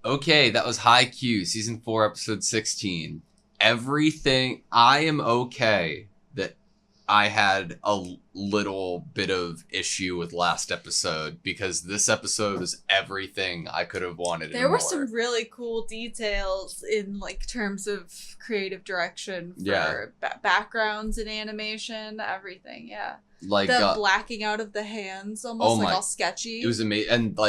Okay, that was Haikyuu, Season 4, Episode 16. Everything... I am okay that I had a little bit of issue with last episode, because this episode was everything I could have wanted. There were some really cool details in terms of creative direction for backgrounds and animation, everything, yeah. Like the blacking out of the hands, almost all sketchy. It was amazing. And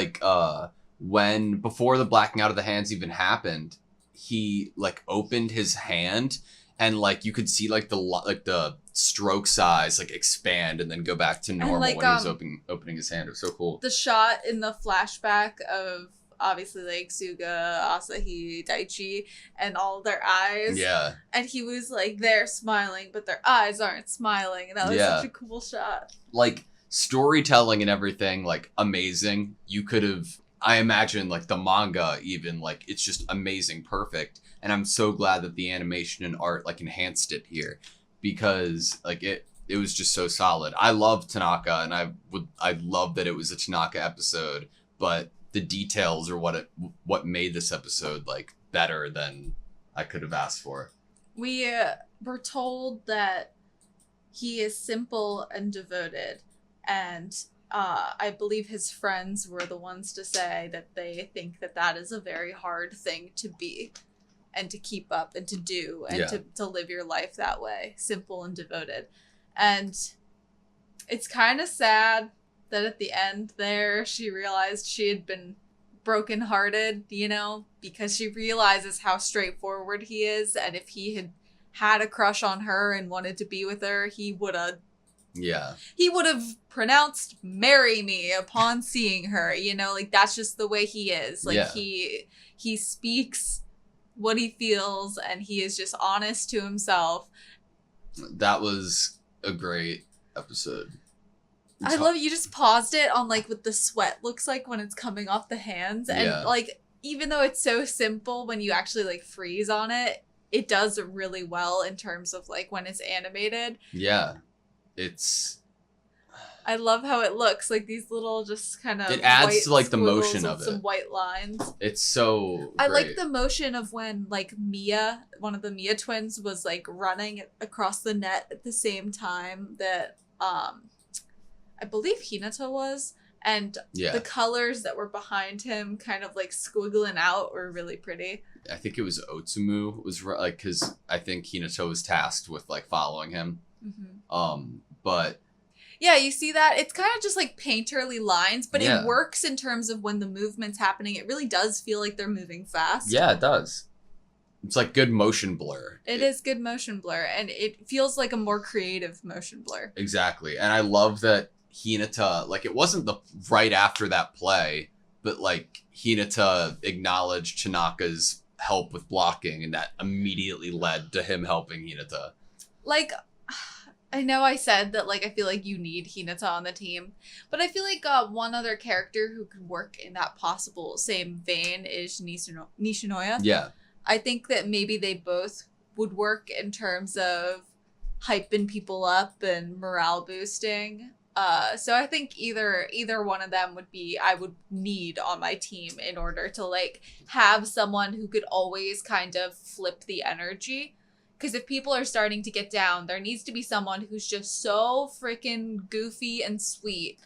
when before the blacking out of the hands even happened, he opened his hand and you could see the stroke size expand and then go back to normal when he was opening his hand. It was so cool. The shot in the flashback of obviously Suga, Asahi, Daichi, and all their eyes. Yeah. And he was they're smiling, but their eyes aren't smiling. And that was such a cool shot. Storytelling and everything, amazing. You could have, I imagine, the manga even, it's just amazing, perfect. And I'm so glad that the animation and art, enhanced it here. Because, it was just so solid. I love Tanaka, and I love that it was a Tanaka episode, but the details are what made this episode, better than I could have asked for. We were told that he is simple and devoted, and I believe his friends were the ones to say that they think that is a very hard thing to be and to keep up and to do and to live your life that way, simple and devoted. And it's kind of sad that at the end there she realized she had been brokenhearted, because she realizes how straightforward he is, and if he had a crush on her and wanted to be with her, he would have pronounced "marry me" upon seeing her, that's just the way he is. He speaks what he feels, and he is just honest to himself. That was a great episode. I love it. You just paused it on what the sweat looks like when it's coming off the hands, and even though it's so simple, when you actually freeze on it, it does really well in terms of when it's animated. Yeah. I love how it looks, these little just kind of... It adds to the motion of it. Some white lines. It's so great. I like the motion of when Mia, one of the Mia twins, was running across the net at the same time that I believe Hinata was. And the colors that were behind him kind of squiggling out were really pretty. I think it was Otsumu was because I think Hinata was tasked with following him. Mm-hmm. But yeah, you see that? It's kind of just painterly lines, but it works in terms of when the movement's happening. It really does feel like they're moving fast. Yeah, it does. It's good motion blur. It is good motion blur, and it feels like a more creative motion blur. Exactly. And I love that Hinata, it wasn't right after that play, but Hinata acknowledged Tanaka's help with blocking, and that immediately led to him helping Hinata. I know I said that I feel you need Hinata on the team, but I feel one other character who could work in that possible same vein is Nishinoya. Yeah. I think that maybe they both would work in terms of hyping people up and morale boosting. So I think either one of them I would need on my team in order to have someone who could always kind of flip the energy. Because if people are starting to get down, there needs to be someone who's just so freaking goofy and sweet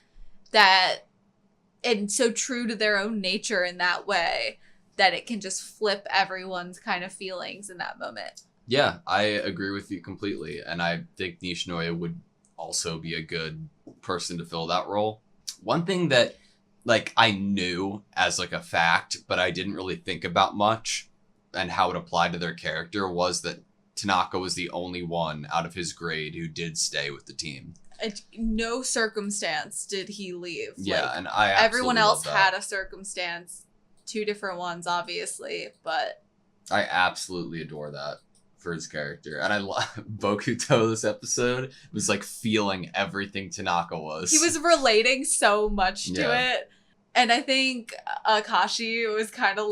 and so true to their own nature in that way that it can just flip everyone's kind of feelings in that moment. Yeah, I agree with you completely. And I think Nishinoya would also be a good person to fill that role. One thing that I knew as a fact, but I didn't really think about much and how it applied to their character was that Tanaka was the only one out of his grade who did stay with the team. No circumstance did he leave. Yeah, and I absolutely everyone else love that. had a circumstance, 2 different ones, obviously, but I absolutely adore that for his character. And I love Bokuto this episode was feeling everything Tanaka was. He was relating so much to it. And I think Akashi was kind of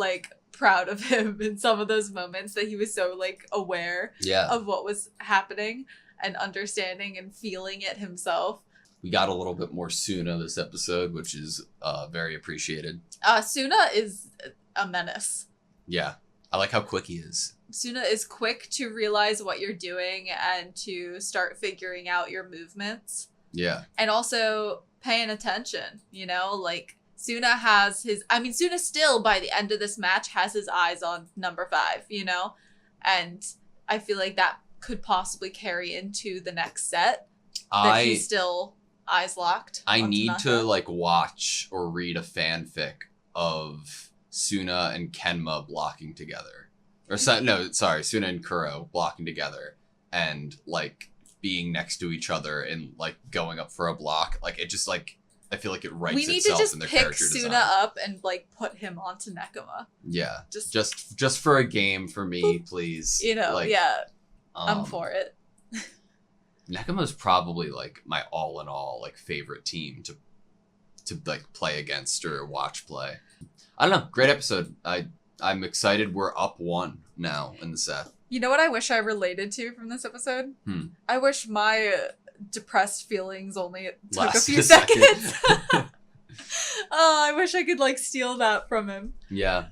proud of him in some of those moments that he was so aware of what was happening and understanding and feeling it himself. We got a little bit more Suna this episode, which is very appreciated. Suna is a menace. Yeah. I like how quick he is. Suna is quick to realize what you're doing and to start figuring out your movements. Yeah. And also paying attention, you know? Like, Suna has his... I mean, Suna still, by the end of this match, has his eyes on number 5, you know? And I feel like that could possibly carry into the next set. That he's still eyes locked. I need Tanaka. to, like, watch or read a fanfic of Suna and Kenma blocking together. Suna and Kuro blocking together and, like, being next to each other and, like, going up for a block. Like, it just, like, I feel like it writes itself in their character design. We need to just pick Suna up and, like, put him onto Nekoma. Yeah. Just for a game for me, please. You know, like, yeah. I'm for it. Nekoma's probably, like, my all-in-all, like, favorite team to like, play against or watch play. I don't know. Great episode. I'm excited we're up 1 now in the set. You know what I wish I related to from this episode? I wish my depressed feelings only took a few seconds. I wish I could, like, steal that from him. Yeah.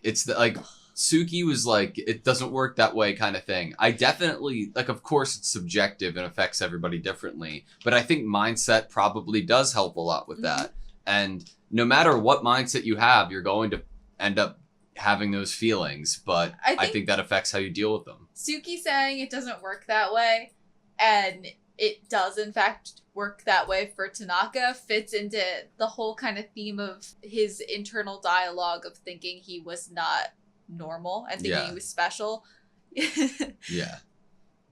It's like... Suki was like, it doesn't work that way kind of thing. I definitely, like, of course it's subjective and affects everybody differently, but I think mindset probably does help a lot with that. And no matter what mindset you have, you're going to end up having those feelings, but I think that affects how you deal with them. Suki saying it doesn't work that way, and it does in fact work that way for Tanaka, fits into the whole kind of theme of his internal dialogue of thinking he was not normal and thinking he was special. Yeah.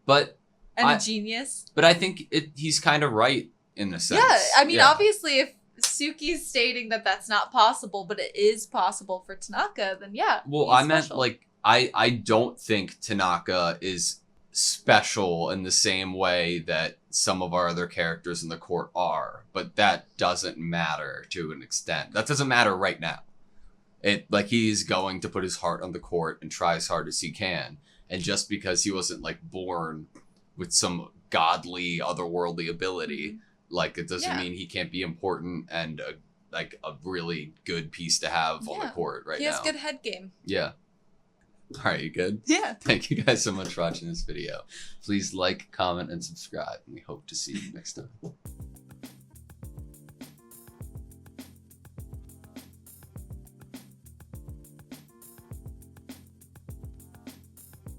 But a genius. But I think he's kind of right in a sense. Yeah, I mean, obviously if Suki's stating that that's not possible, but it is possible for Tanaka, then yeah. Well, I meant, like, I don't think Tanaka is special in the same way that some of our other characters in the court are, but that doesn't matter to an extent. That doesn't matter right now. He's going to put his heart on the court and try as hard as he can. And just because he wasn't, like, born with some godly, otherworldly ability, like, it doesn't mean he can't be important and, a really good piece to have on the court right now. He has good head game. Yeah. All right, you good? Yeah. Thank you guys so much for watching this video. Please like, comment, and subscribe. And we hope to see you next time.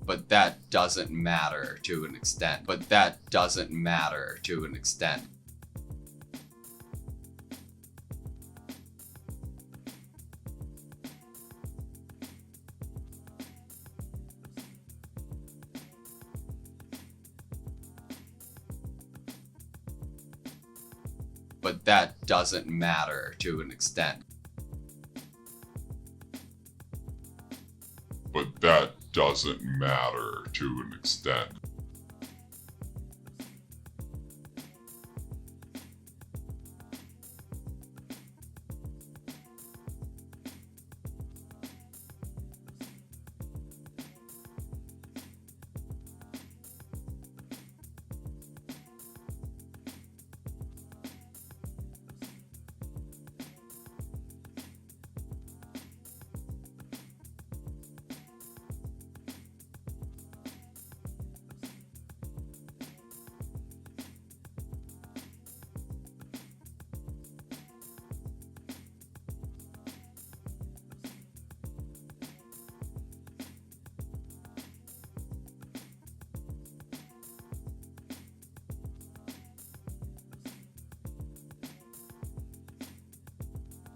But that doesn't matter to an extent. But that doesn't matter to an extent. But that doesn't matter to an extent. But that doesn't matter to an extent.